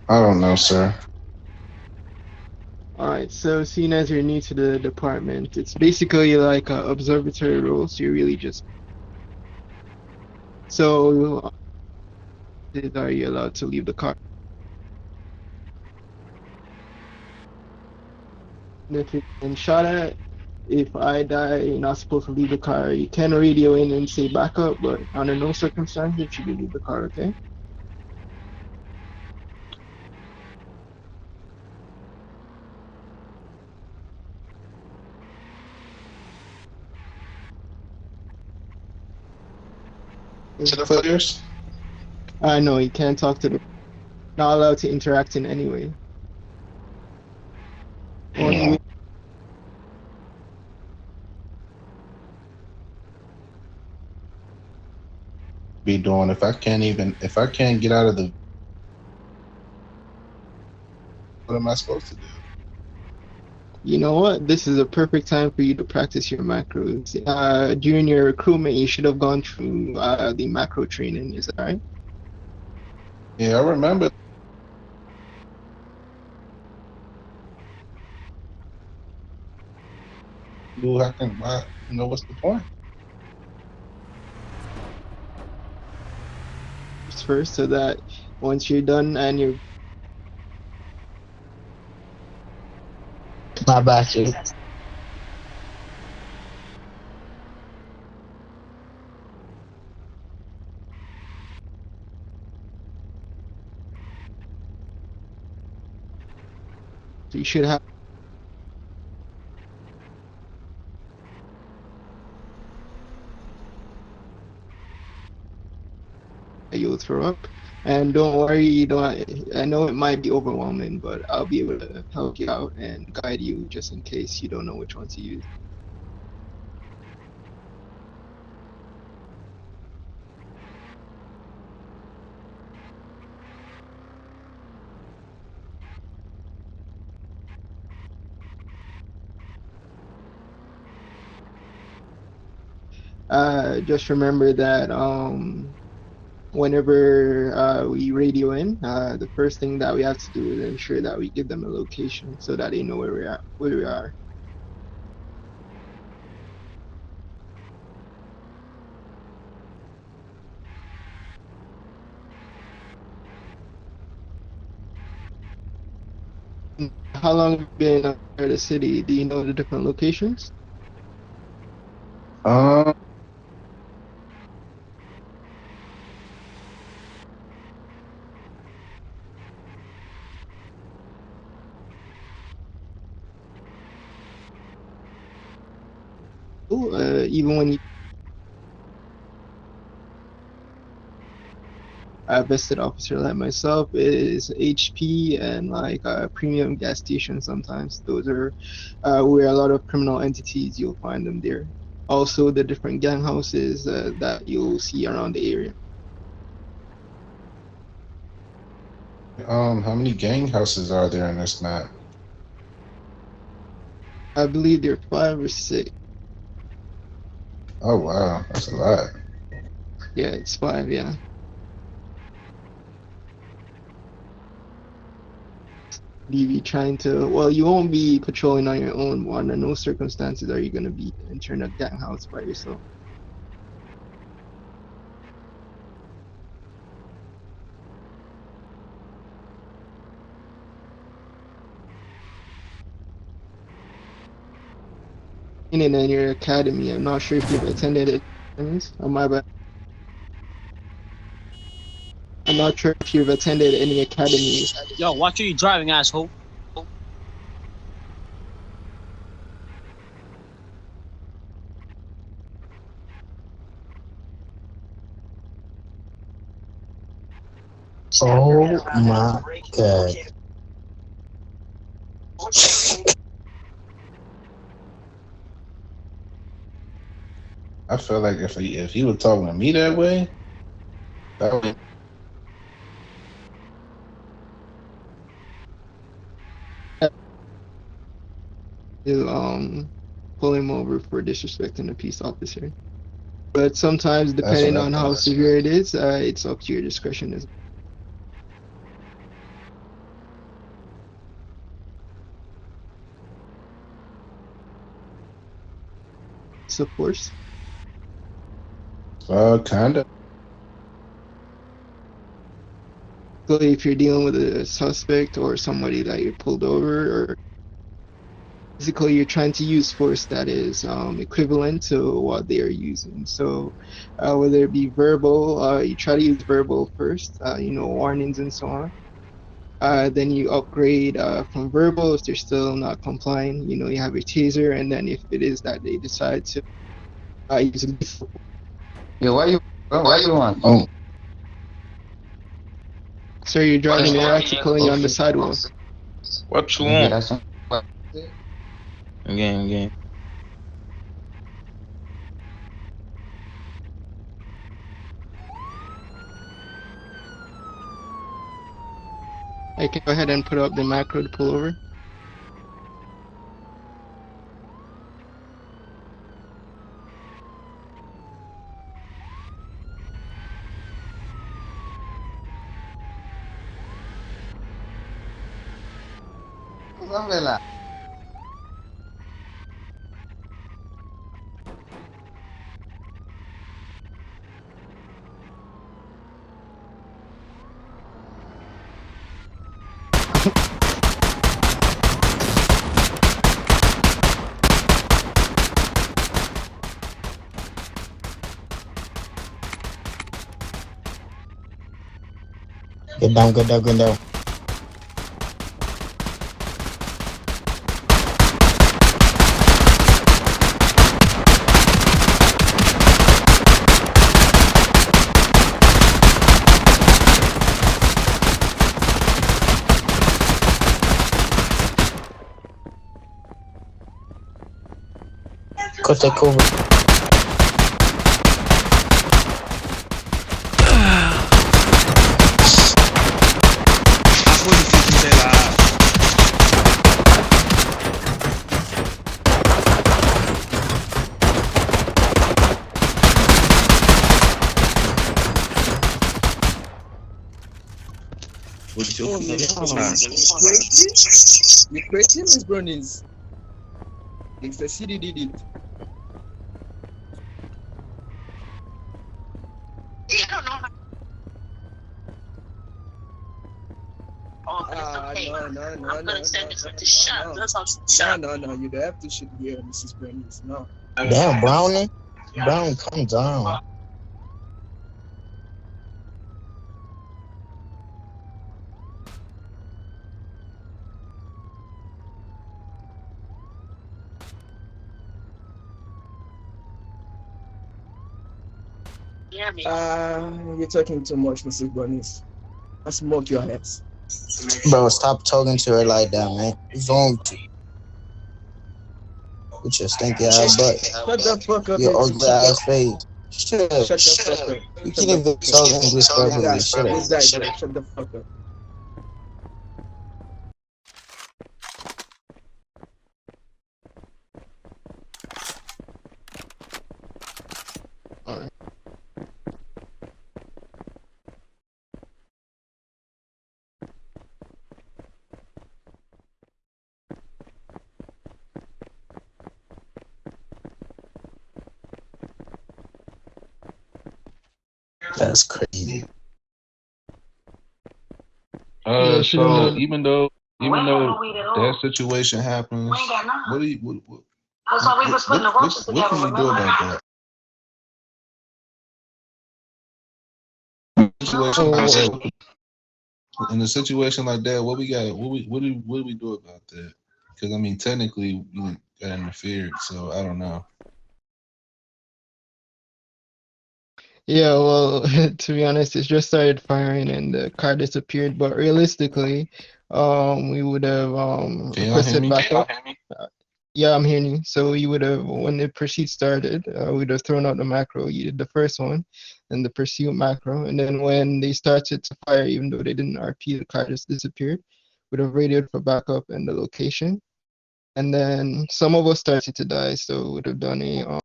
I don't know, sir. All right, so seeing as you're new to the department, it's basically like a observatory role, so you're really just so are you allowed to leave the car? And if you've been shot at, if I die, you're not supposed to leave the car. You can radio in and say backup, but under no circumstances should you leave the car, okay? To the players? I know you can't talk to the not allowed to interact in any way. Only Mm, way be doing if I can't get out of the, what am I supposed to do? you know what? This is a perfect time for you to practice your macros. During your recruitment, you should have gone through the macro training. Is that right? Yeah, I remember. Who I can why? What's the point? First, so that once you're done and you're My battery. so you should have you'll throw up. And don't worry, you don't. I know it might be overwhelming, but I'll be able to help you out and guide you just in case you don't know which one to use. Just remember that whenever we radio in, the first thing that we have to do is ensure that we give them a location so that they know where we are. Where we are. How long have you been out of the city? Do you know the different locations? Um, Even when you a vested officer like myself is HP and like premium gas stations sometimes. Those are where a lot of criminal entities you'll find them there. Also, the different gang houses that you'll see around the area. how many gang houses are there in this map? I believe there are 5 or 6. Oh wow, that's a lot. Yeah, it's 5. Yeah. You trying to, well, you won't be patrolling on your own. Under no circumstances are you going to be entering a gang house by yourself. And in your academy, I'm not sure if you've attended it. Oh, my bad. I'm not sure if you've attended any academies. Yo, watch where you driving, asshole. Oh my god. I feel like if he was talking to me that way, that would, To pull him over for disrespecting a peace officer. But sometimes, that's what depending I on how thought. severe it is, it's up to your discretion as use of force? Kinda. So if you're dealing with a suspect or somebody that you pulled over, or basically you're trying to use force that is equivalent to what they are using. So whether it be verbal, you try to use verbal first, warnings and so on. Then you upgrade from verbal if they're still not complying. You have a taser, and then if it is that they decide to use lethal. Yeah, why you, bro? Why you want? So you're driving erratically on the sidewalk. What you Nigga, want? that's Again. I can go ahead and put up the macro to pull over. umbrella. Get down, get down, get down. Go take over. Apo difícil de la. What's your You crazy, Ms.Browninn? It's the city did it. No, you don't have to shoot here, Mrs. Browninn. No. Damn, Brownie. Brown, come down. You're talking too much, Mrs. Browninn. I smoke your ass. Bro, stop talking to her like that, man. What's wrong with you? With your stinky ass butt. Shut the fuck up, Your ugly ass face. Shut up. Shut the fuck up. You can't even talk English properly. Shut This up. guy, shut the fuck up. All right. That's crazy. Yeah, she don't So know. even though that situation happens, what do you what can we do about that situation like that? In a situation like that, what we got? What do we do about that? Because I mean, technically, we got interfered, so I don't know. Yeah, well, to be honest, it just started firing and the car disappeared. But realistically, we would have Can y'all hear requested me? backup. Yeah, I'm hearing you. So you would have, when the pursuit started, we'd have thrown out the macro. You did the first one, and the pursuit macro, and then when they started to fire, even though they didn't RP, the car just disappeared. We'd have radioed for backup and the location, and then some of us started to die, so we'd have done a